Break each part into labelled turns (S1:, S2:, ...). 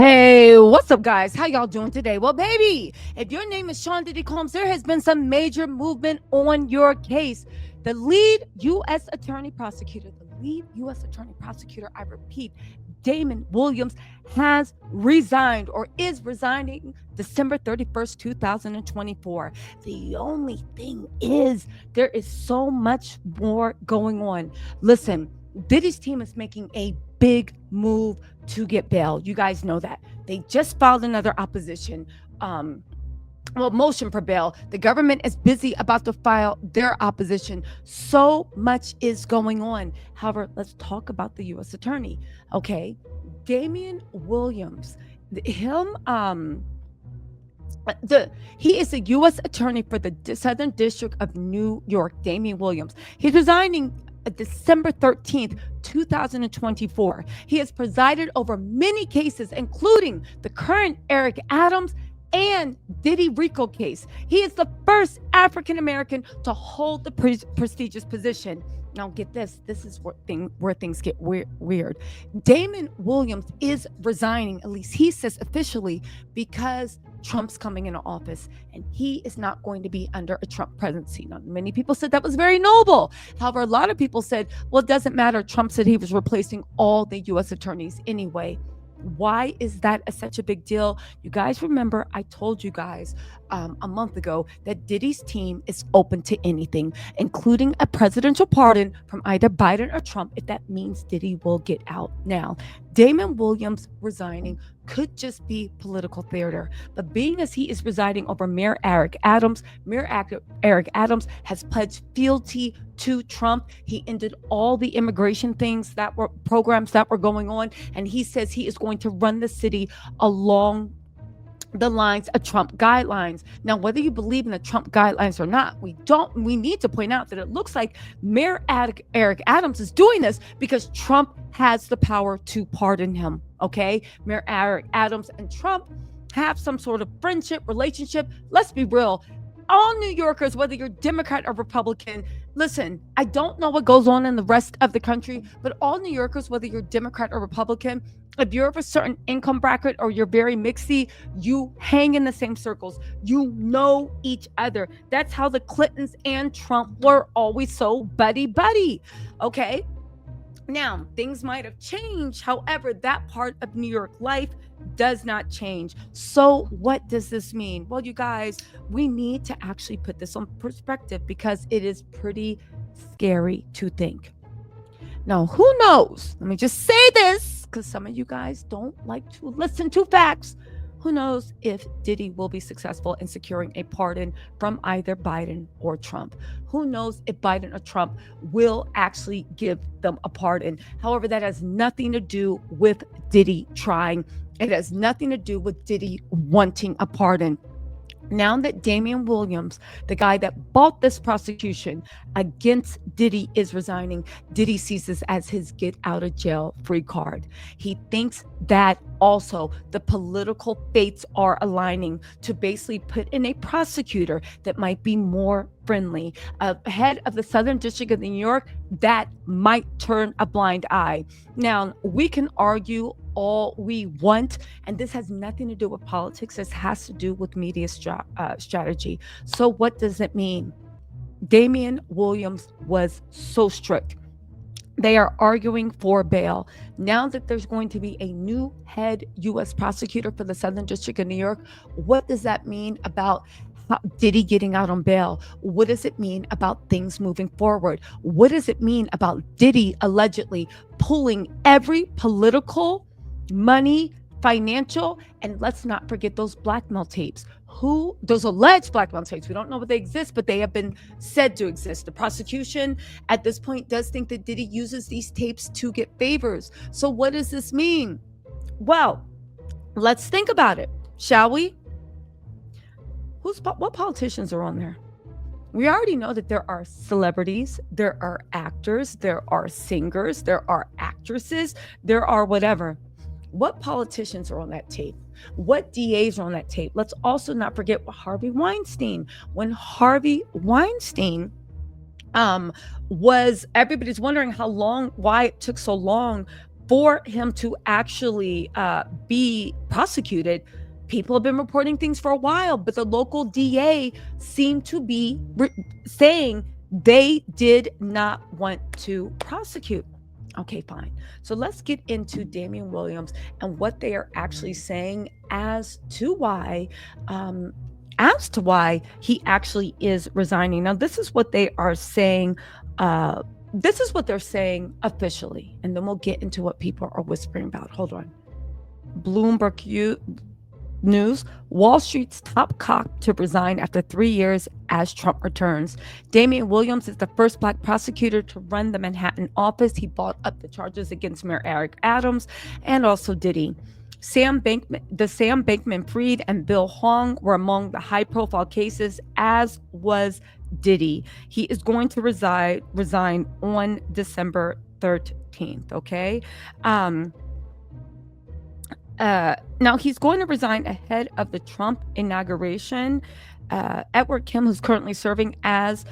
S1: Hey, what's up, guys? How y'all doing today? Well, baby, if your name is Sean Diddy Combs, there has been some major movement on your case. The lead U.S. Attorney Prosecutor, I repeat, Damon Williams, has resigned or is resigning December 31st, 2024. The only thing is, there is so much more going on. Listen, Diddy's team is making a big move to get bail. You guys know that. They just filed another opposition motion for bail. The government is busy about to file their opposition. So much is going on. However, let's talk about the U.S. attorney. Okay, Damian Williams, him, he is a U.S. attorney for the Southern District of New York. Damian Williams. He's resigning December 13th, 2024. He has presided over many cases, including the current Eric Adams and Diddy RICO case. He is the first African American to hold the prestigious position. Now, get this. This is where things get weird. Damon Williams is resigning, at least he says officially, because Trump's coming into office and he is not going to be under a Trump presidency. Now, many people said that was very noble. However, a lot of people said, well, it doesn't matter. Trump said he was replacing all the U.S. attorneys anyway. Why is that such a big deal? You guys remember I told you guys a month ago that Diddy's team is open to anything, including a presidential pardon from either Biden or Trump, if that means Diddy will get out. Now, Damon Williams resigning could just be political theater, but being as he is residing over Mayor Eric Adams has pledged fealty to Trump. He ended all the immigration programs that were going on, and he says he is going to run the city along the lines of Trump guidelines. Now, whether you believe in the Trump guidelines or not, we need to point out that it looks like Mayor Eric Adams is doing this because Trump has the power to pardon him. Okay, Mayor Eric Adams and Trump have some sort of friendship, relationship. Let's be real. All New Yorkers, whether you're Democrat or Republican, listen, I don't know what goes on in the rest of the country, but all New Yorkers, whether you're Democrat or Republican, if you're of a certain income bracket or you're very mixy, you hang in the same circles. You know each other. That's how the Clintons and Trump were always so buddy. Okay? Now, things might have changed. However, that part of New York life does not change. So what does this mean? Well, you guys, we need to actually put this on perspective because it is pretty scary to think. Now, who knows? Let me just say this because some of you guys don't like to listen to facts. Who knows if Diddy will be successful in securing a pardon from either Biden or Trump? Who knows if Biden or Trump will actually give them a pardon? However, that has nothing to do with Diddy trying. It has nothing to do with Diddy wanting a pardon. Now that Damian Williams, the guy that bought this prosecution against Diddy, is resigning, Diddy sees this as his get out of jail free card. He thinks that also the political fates are aligning to basically put in a prosecutor that might be more friendly, a head of the Southern District of New York that might turn a blind eye. Now, we can argue all we want, and this has nothing to do with politics. This has to do with media strategy. So what does it mean? Damian Williams was so strict. They are arguing for bail. Now that there's going to be a new head U.S. prosecutor for the Southern District of New York, what does that mean about Diddy getting out on bail? What does it mean about things moving forward? What does it mean about Diddy allegedly pulling every political, money, financial, and let's not forget those blackmail tapes. Those alleged blackmail tapes, we don't know if they exist, but they have been said to exist. The prosecution at this point does think that Diddy uses these tapes to get favors. So what does this mean? Well, let's think about it, shall we? What politicians are on there? We already know that there are celebrities, there are actors, there are singers, there are actresses, there are whatever. What politicians are on that tape? What DAs are on that tape? Let's also not forget Harvey Weinstein. When Harvey Weinstein everybody's wondering why it took so long for him to actually be prosecuted. People have been reporting things for a while, but the local DA seemed to be saying they did not want to prosecute. Okay, fine. So let's get into Damian Williams and what they are actually saying as to why he actually is resigning. Now, this is what they are saying. This is what they're saying officially, and then we'll get into what people are whispering about. Hold on. Bloomberg News: Wall Street's top cop to resign after 3 years as Trump returns. Damian Williams is the first Black prosecutor to run the Manhattan office. He brought up the charges against Mayor Eric Adams and also Diddy. The Sam Bankman-Fried and Bill Hong were among the high-profile cases, as was Diddy. He is going to resign on December 13th. Okay. Now he's going to resign ahead of the Trump inauguration. Edward Kim, who's currently serving as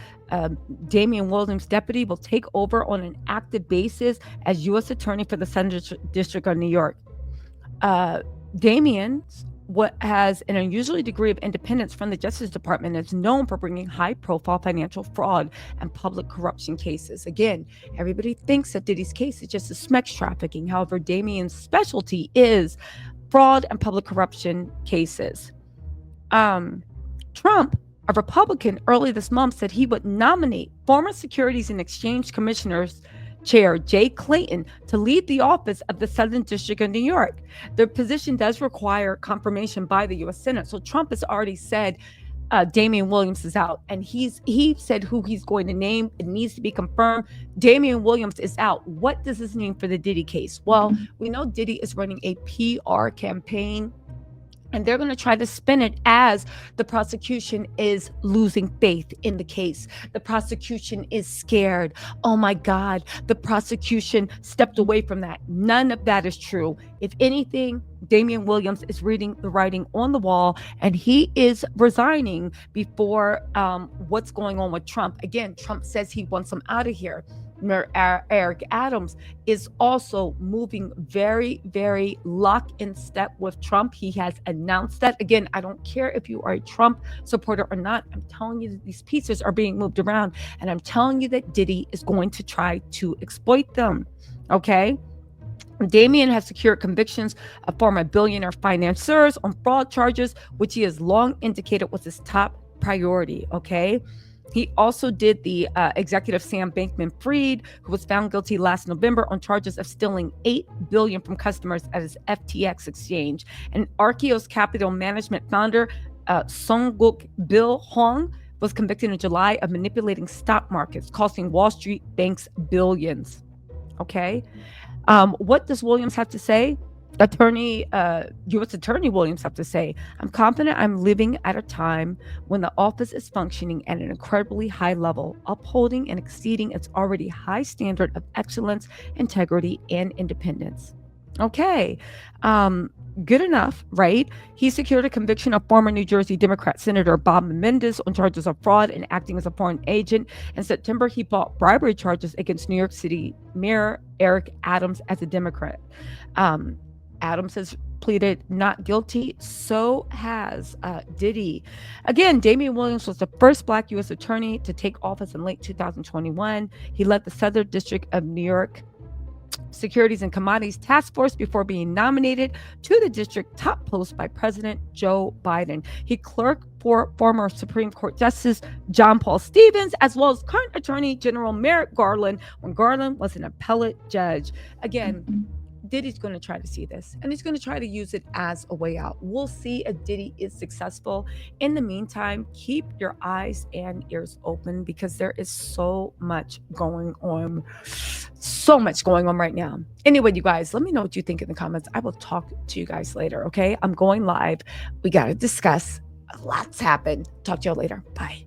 S1: Damian Williams' deputy, will take over on an active basis as U.S. Attorney for the Southern District of New York. Damian has an unusual degree of independence from the Justice Department and is known for bringing high-profile financial fraud and public corruption cases. Again, everybody thinks that Diddy's case is just a sex trafficking. However, Damian's specialty is fraud and public corruption cases. Trump, a Republican, early this month said he would nominate former Securities and Exchange Commissioners Chair Jay Clayton to lead the office of the Southern District of New York. The position does require confirmation by the U.S. Senate. So Trump has already said Damian Williams is out, and he said who he's going to name. It needs to be confirmed. Damian Williams is out. What does this mean for the Diddy case? Well, we know Diddy is running a PR campaign, and they're going to try to spin it as the prosecution is losing faith in the case. The prosecution is scared. Oh my God, the prosecution stepped away from that. None of that is true. If anything, Damian Williams is reading the writing on the wall, and he is resigning before what's going on with Trump. Again, Trump says he wants him out of here. Mayor Eric Adams is also moving very, very lock in step with Trump. He has announced that. Again, I don't care if you are a Trump supporter or not. I'm telling you that these pieces are being moved around, and I'm telling you that Diddy is going to try to exploit them. Okay? Damian has secured convictions of former billionaire financiers on fraud charges, which he has long indicated was his top priority. Okay? He also did the executive Sam Bankman-Fried, who was found guilty last November on charges of stealing $8 billion from customers at his FTX exchange. And Archeos Capital Management founder Sunguk Bill Hong was convicted in July of manipulating stock markets, costing Wall Street banks billions. Okay, what does Williams have to say? U.S. Attorney Williams have to say, I'm confident I'm living at a time when the office is functioning at an incredibly high level, upholding and exceeding its already high standard of excellence, integrity, and independence. Okay, good enough, right? He secured a conviction of former New Jersey Democrat Senator Bob Menendez on charges of fraud and acting as a foreign agent. In September, he brought bribery charges against New York City Mayor Eric Adams as a Democrat. Adams has pleaded not guilty. So has Diddy. Again, Damian Williams was the first Black U.S. attorney to take office in late 2021. He led the Southern District of New York Securities and Commodities Task Force before being nominated to the district top post by President Joe Biden. He clerked for former Supreme Court Justice John Paul Stevens, as well as current Attorney General Merrick Garland when Garland was an appellate judge. Again, Diddy's going to try to see this, and he's going to try to use it as a way out. We'll see if Diddy is successful. In the meantime, keep your eyes and ears open, because there is so much going on right now. Anyway, you guys, let me know what you think in the comments. I will talk to you guys later, okay? I'm going live. We got to discuss. Lots happened. Talk to y'all later. Bye.